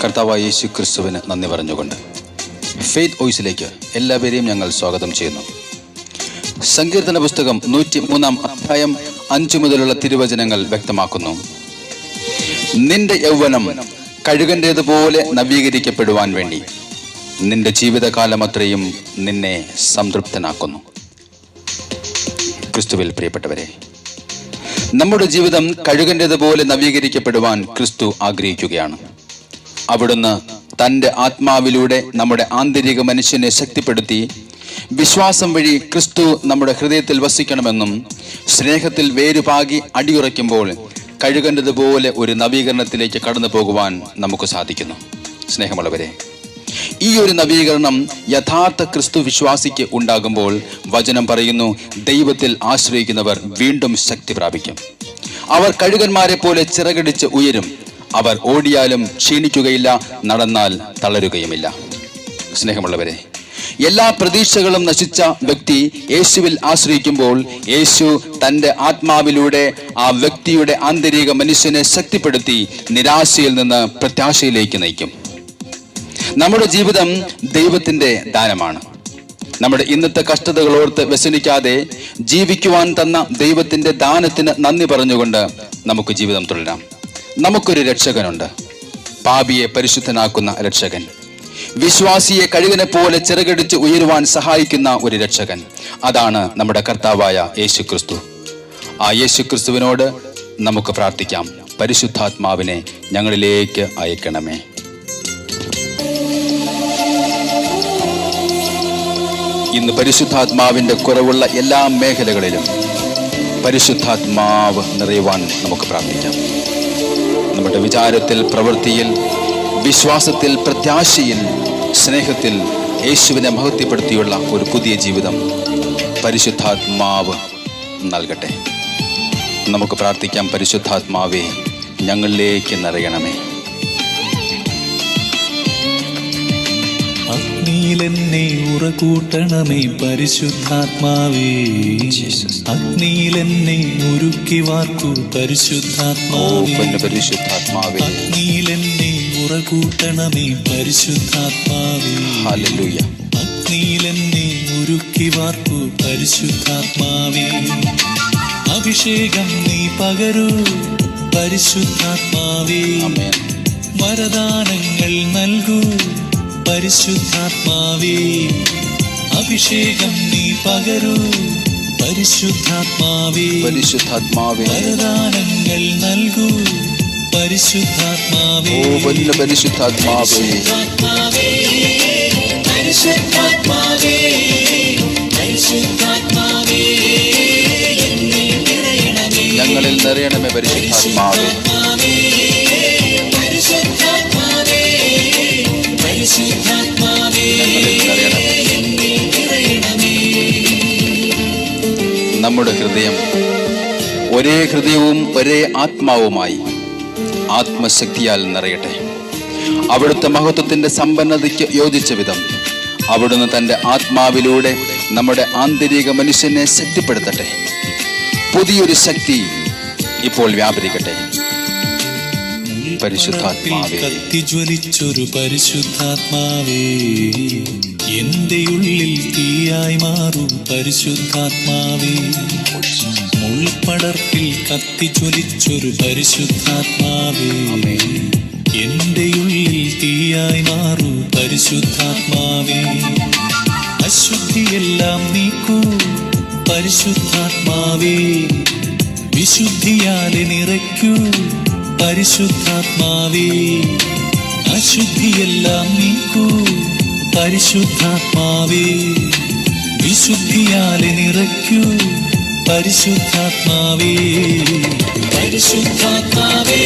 കർത്താവായ യേശു ക്രിസ്തുവിന് നന്ദി പറഞ്ഞുകൊണ്ട് ഫെയ്ത്ത് വോയിസിലേക്ക് എല്ലാവരെയും ഞങ്ങൾ സ്വാഗതം ചെയ്യുന്നു. സങ്കീർത്തന പുസ്തകം 103 അധ്യായം 5 മുതലുള്ള തിരുവചനങ്ങൾ വ്യക്തമാക്കുന്നു. നിന്റെ യൗവനം കഴുകൻ്റേതുപോലെ നവീകരിക്കപ്പെടുവാൻ വേണ്ടി നിന്റെ ജീവിതകാലം അത്രയും നിന്നെ സംതൃപ്തനാക്കുന്നു. ക്രിസ്തുവിൽ പ്രിയപ്പെട്ടവരെ, നമ്മുടെ ജീവിതം കഴുകൻ്റേതുപോലെ നവീകരിക്കപ്പെടുവാൻ ക്രിസ്തു ആഗ്രഹിക്കുകയാണ്. അവിടുന്ന് തൻ്റെ ആത്മാവിലൂടെ നമ്മുടെ ആന്തരിക മനുഷ്യനെ ശക്തിപ്പെടുത്തി വിശ്വാസം വഴി ക്രിസ്തു നമ്മുടെ ഹൃദയത്തിൽ വസിക്കണമെന്നും സ്നേഹത്തിൽ വേരുപാകി അടിയുറയ്ക്കുമ്പോൾ കഴുകേണ്ടതുപോലെ ഒരു നവീകരണത്തിലേക്ക് കടന്നു പോകുവാൻ നമുക്ക് സാധിക്കുന്നു. സ്നേഹമുള്ളവരെ, ഈ ഒരു നവീകരണം യഥാർത്ഥ ക്രിസ്തു വിശ്വാസിക്ക് ഉണ്ടാകുമ്പോൾ വചനം പറയുന്നു, ദൈവത്തിൽ ആശ്രയിക്കുന്നവർ വീണ്ടും ശക്തി പ്രാപിക്കും. അവർ കഴുകന്മാരെ പോലെ ചിറകടിച്ച് ഉയരും. അവർ ഓടിയാലും ക്ഷീണിക്കുകയില്ല, നടന്നാൽ തളരുകയുമില്ല. സ്നേഹമുള്ളവരെ, എല്ലാ പ്രതീക്ഷകളും നശിച്ച വ്യക്തി യേശുവിൽ ആശ്രയിക്കുമ്പോൾ യേശു തൻ്റെ ആത്മാവിലൂടെ ആ വ്യക്തിയുടെ ആന്തരിക മനുഷ്യനെ ശക്തിപ്പെടുത്തി നിരാശയിൽ നിന്ന് പ്രത്യാശയിലേക്ക് നയിക്കും. നമ്മുടെ ജീവിതം ദൈവത്തിൻ്റെ ദാനമാണ്. നമ്മുടെ ഇന്നത്തെ കഷ്ടതകളോർത്ത് വ്യസനിക്കാതെ ജീവിക്കുവാൻ തന്ന ദൈവത്തിൻ്റെ ദാനത്തിന് നന്ദി പറഞ്ഞുകൊണ്ട് നമുക്ക് ജീവിതം തുടരാം. നമുക്കൊരു രക്ഷകനുണ്ട്, പാപിയെ പരിശുദ്ധനാക്കുന്ന രക്ഷകൻ, വിശ്വാസിയെ കഴുകനെ പോലെ ചിറകടിച്ച് ഉയരുവാൻ സഹായിക്കുന്ന ഒരു രക്ഷകൻ. അതാണ് നമ്മുടെ കർത്താവായ യേശു ക്രിസ്തു. ആ യേശു ക്രിസ്തുവിനോട് നമുക്ക് പ്രാർത്ഥിക്കാം, പരിശുദ്ധാത്മാവിനെ ഞങ്ങളിലേക്ക് അയക്കണമേ. ഇന്ന് പരിശുദ്ധാത്മാവിൻ്റെ കുറവുള്ള എല്ലാ മേഖലകളിലും പരിശുദ്ധാത്മാവ് നിറയുവാൻ നമുക്ക് പ്രാർത്ഥിക്കാം. നമ്മുടെ വിചാരത്തിൽ, പ്രവൃത്തിയിൽ, വിശ്വാസത്തിൽ, പ്രത്യാശയിൽ, സ്നേഹത്തിൽ യേശുവിനെ മഹത്വപ്പെടുത്തിയുള്ള ഒരു പുതിയ ജീവിതം പരിശുദ്ധാത്മാവ് നൽകട്ടെ. നമുക്ക് പ്രാർത്ഥിക്കാം, പരിശുദ്ധാത്മാവേ ഞങ്ങളിലേക്ക് നിറയണമേ. അഗ്നിയിലെന്നെ ഉറകൂട്ടണമേ പരിശുദ്ധാത്മാവേ, അഗ്നിയിലെന്നെ ഉരുക്കി വാർക്കൂ പരിശുദ്ധാത്മാവേ, അഗ്നിയിലെന്നെ ഉറകൂട്ടണമേ പരിശുദ്ധാത്മാവേ, ഹല്ലേലൂയ. അഗ്നിയിലെന്നെ ഉരുക്കി വാർക്കൂ പരിശുദ്ധാത്മാവേ, അഭിഷേകം നീ പകരൂ പരിശുദ്ധാത്മാവേ, വരദാനങ്ങൾ നൽകൂ പരിശുദ്ധാത്മാവേ, അഭിഷേകം നീ പകരൂ പരിശുദ്ധാത്മാവേ, വരദാനങ്ങൾ നൽകൂ പരിശുദ്ധാത്മാവേ, പരിശുദ്ധാത്മാവേ, പരിശുദ്ധാത്മാവേ, പരിശുദ്ധാത്മാവേ, ഞങ്ങളിൽ നിറയണമേ പരിശുദ്ധാത്മാവേ. നമ്മുടെ ഹൃദയം ഒരേ ഹൃദയവും ഒരേ ആത്മാവുമായി ആത്മശക്തിയാൽ നിറയട്ടെ. അവിടുത്തെ മഹത്വത്തിന്റെ സമ്പന്നതയ്ക്ക് യോജിച്ച വിധം അവിടുന്ന് തൻ്റെ ആത്മാവിലൂടെ നമ്മുടെ ആന്തരിക മനുഷ്യനെ ശക്തിപ്പെടുത്തട്ടെ. പുതിയൊരു ശക്തി ഇപ്പോൾ വ്യാപരിക്കട്ടെ. പരിശുദ്ധാത്മാവേ, കത്തിജ്വലിച്ചൊരു പരിശുദ്ധാത്മാവേ, എന്റെ ഉള്ളിൽ തീയായി മാറും പരിശുദ്ധാത്മാവേ, മുൾപ്പടർപ്പിൽ കത്തിജ്വലിച്ചൊരു പരിശുദ്ധാത്മാവേ, എന്റെ ഉള്ളിൽ തീയായി മാറും പരിശുദ്ധാത്മാവേ, അശുദ്ധിയെല്ലാം നീക്കൂ പരിശുദ്ധാത്മാവേ, വിശുദ്ധിയാലെ നിറയ്ക്കൂ പരിശുദ്ധാത്മാവേ, അശുദ്ധിയെല്ലാം നീക്കൂ പരിശുദ്ധാത്മാവേ, വിശുദ്ധിയാലെ നിറയ്ക്കൂ പരിശുദ്ധാത്മാവേ, പരിശുദ്ധാത്മാവേ,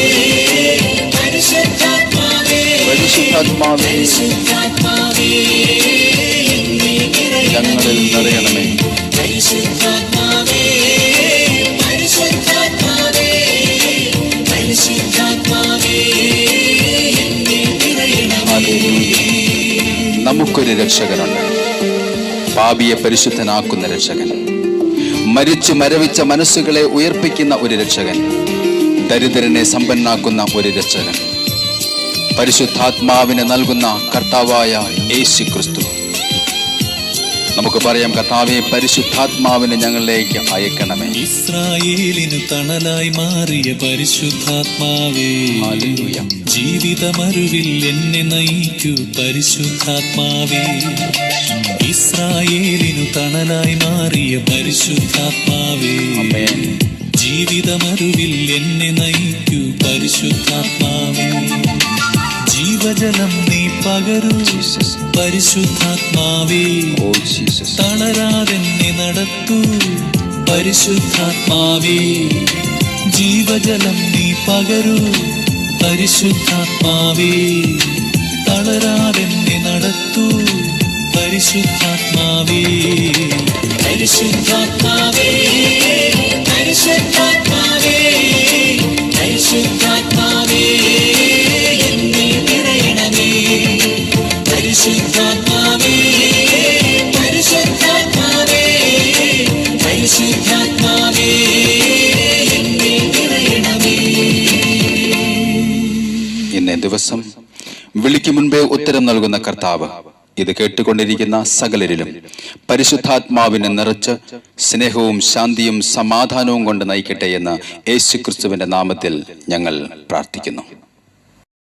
പരിശുദ്ധാത്മാവേ, പരിശുദ്ധാത്മാവേ, ഞങ്ങളിൽ നിറയണമേ. പരിശുദ്ധാത്മാവേ, പരിശുദ്ധാത്മാവേ, പരിശുദ്ധാത്മാവേ, നമുക്കൊരു രക്ഷകനുണ്ട്, പാപിയെ പരിശുദ്ധനാക്കുന്ന രക്ഷകൻ, മരിച്ചു മരവിച്ച മനസ്സുകളെ ഉയർപ്പിക്കുന്ന ഒരു രക്ഷകൻ, ദരിദ്രനെ സമ്പന്നാക്കുന്ന ഒരു രക്ഷകൻ. പരിശുദ്ധാത്മാവിനെ നൽകുന്ന കർത്താവായ യേശു ക്രിസ്തു. നമുക്ക് പറയാം, കർത്താവേ, പരിശുദ്ധാത്മാവിനെ ഞങ്ങളിലേക്ക് അയക്കണമേ. ഇസ്രായേലിനു തണലായി മാറിയ പരിശുദ്ധാത്മാവേ, ഹല്ലേലൂയ. ജീവിതമരുവിൽ എന്നെ നയിക്കൂ പരിശുദ്ധാത്മാവേ. ഇസ്രായേലിനു തണലായി മാറിയ പരിശുദ്ധാത്മാവേ, ആമേൻ. ജീവിതമരുവിൽ എന്നെ നയിക്കൂ പരിശുദ്ധാത്മാവേ. ജീവജലം നീ പകരൂ പരിശുദ്ധാത്മാവേ, ഓ ജീസസ്. തളരാതെന്നെ നടത്തൂ പരിശുദ്ധാത്മാവേ. ജീവജലം നീ പകരൂ പരിശുദ്ധാത്മാവേ, തളരാതെന്നെ നടത്തൂ പരിശുദ്ധാത്മാവേ. പരിശുദ്ധാത്മാവേ, പരിശുദ്ധാത്മാവേ, പരിശുദ്ധാത്മാവേ, എന്നിൽ നിറയണമേ. പരിശുദ്ധാത്മാവേ, പരിശുദ്ധാത്മാവേ, പരിശുദ്ധാത്മാവേ, എന്നിൽ നിറയണമേ. ഇന്നേ ദിവസം വിളിക്ക് മുൻപേ ഉത്തരം നൽകുന്ന കർത്താവ് ഇത് കേട്ടുകൊണ്ടിരിക്കുന്ന സകലരിലും പരിശുദ്ധാത്മാവിനെ നിറച്ച് സ്നേഹവും ശാന്തിയും സമാധാനവും കൊണ്ട് നയിക്കട്ടെ എന്ന് യേശുക്രിസ്തുവിന്റെ നാമത്തിൽ ഞങ്ങൾ പ്രാർത്ഥിക്കുന്നു.